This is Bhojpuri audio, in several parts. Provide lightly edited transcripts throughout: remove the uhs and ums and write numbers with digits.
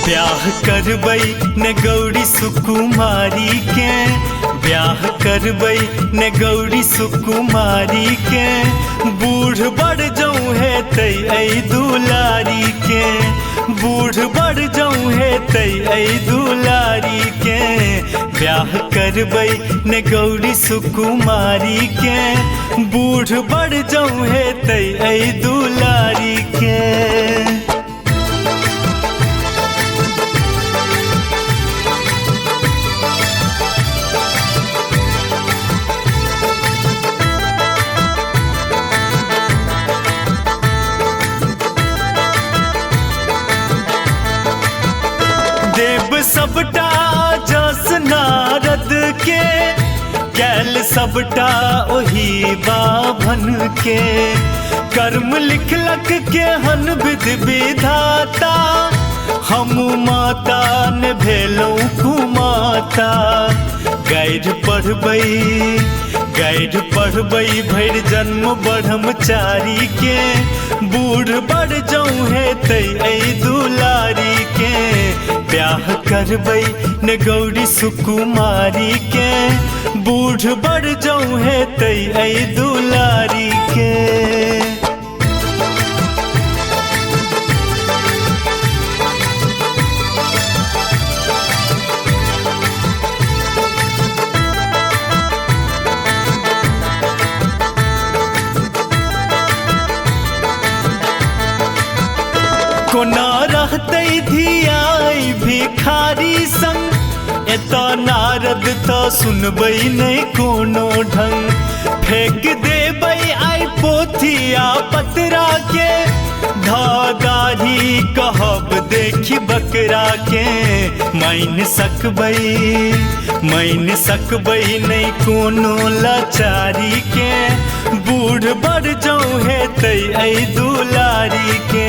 ब्याह करबै ने गौरी सुकुमारी के, ब्याह करबै ने गौरी सुकुमारी के। बूढ़ बढ़ जाऊँ है तई ऐ दुलारी के, बूढ़ बढ़ जाऊँ है तई ऐ दुलारी के। ब्याह करबै ने गौरी सुकुमारी के, बूढ़ बढ़ जाऊँ है तई ऐ दुलारी के। देव सबटा जस नारद के, कैल सबटा ओही बाभन के। कर्म लिखलक के हन विधि विधाता, हम माता ने भेलौं कुमाता। गैर पढ़बै गैर पढ़बै भैर जन्म ब्रह्मचारी के। बूढ़ बढ़ जाऊँ है तई ऐ दुलारी के। ब्याह करबै ने गौरी सुकुमारी के, बूढ़ बढ़ जाऊँ है तई ऐ दुलारी के। कोना रहतै धियाई भिखारी संग, एता नारद त सुनबै नहीं कोनो ढंग। फेंक देबै आई पोथिया पतरा के, धागारी कहब देखी बकरा के। माइन सकबै नहीं कोनो लाचारी के। बूढ़ बढ़ जाऊँ है तई ऐ दुलारी के।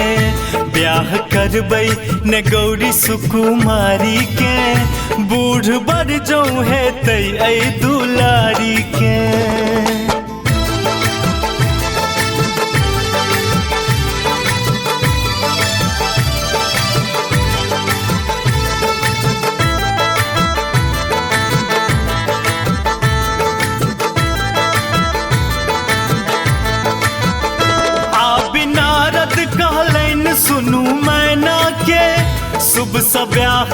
ब्याह करबै ने गौरी सुकुमारी के, बूढ़ बढ़ जाऊँ है तई ऐ दुलारी के। सुनू मैना के, शुभ ब्याह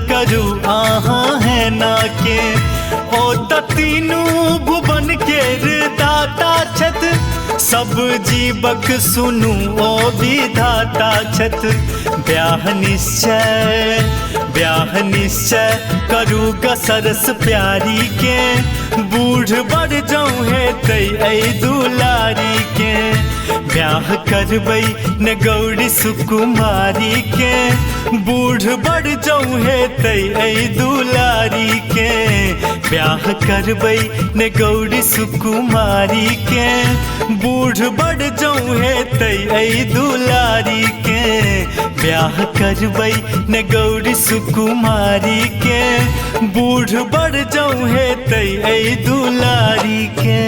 करू आहा है ना के। ओ त तीनू भुवन के दाता छथ, सब जीवक सुनू ओ विधाता छथ। ब्याह निश्चय करू ग सरस प्यारी के। बूढ़ बढ़ जाऊँ है तई ऐ दुलारी के। ब्याह करबै ने गौरी सुकुमारी के, बूढ़ बढ़ जाऊँ है तई ऐ दुलारी के। ब्याह करबै ने गौरी सुकुमारी के, बूढ़ बढ़ जाऊँ है तई ऐ दुलारी के। ब्याह करबै ने गौरी सुकुमारी के, बूढ़ बढ़ जाऊँ है तई ऐ दुलारी के।